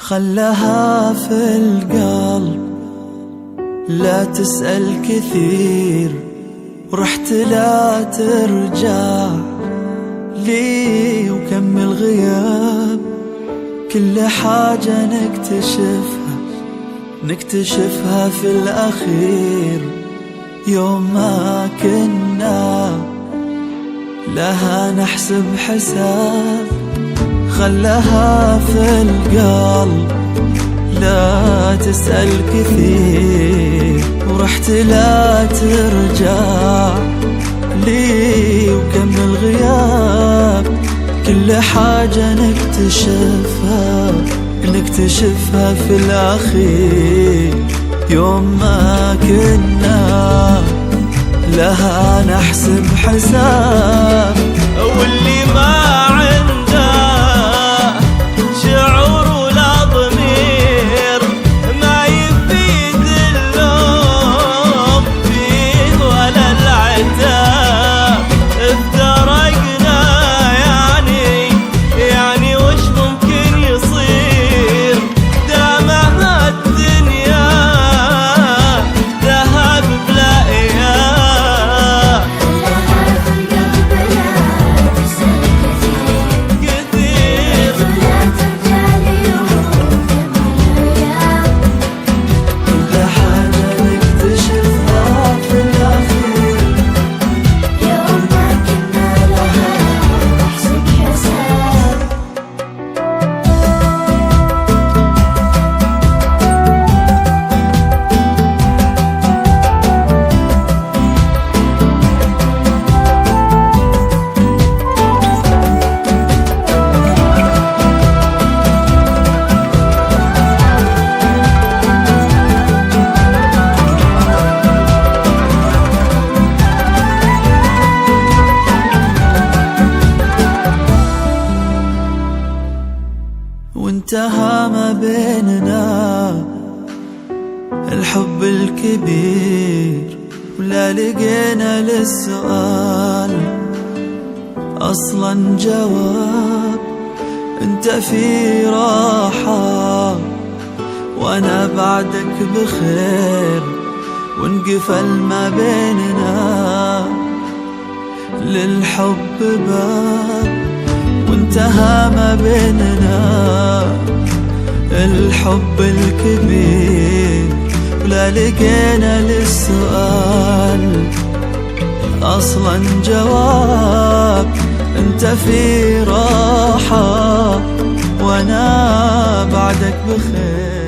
خلها في القلب، لا تسأل كثير، ورحت لا ترجع لي، وكمل غياب كل حاجة نكتشفها في الأخير، يوم ما كنا لها نحسب حساب. خلها في القلب، لا تسأل كثير، ورحت لا ترجع لي، وكمل غياب كل حاجة نكتشفها في الأخير، يوم ما كنا لها نحسب حساب. واللي ما عنده شعور ولا ضمير ما يفيد اللوم فيه ولا العتاب. افترقنا يعني وش ممكن يصير؟ دامها الدنيا ذهب بلا إياه. وانتهى ما بيننا الحب الكبير، ولا لقينا للسؤال أصلا جواب. انت في راحة وانا بعدك بخير، وانقفل ما بيننا للحب باب، وانتهى ما بيننا الحب الكبير، ولا لقينا للسؤال أصلا جواب. انت في راحة وانا بعدك بخير.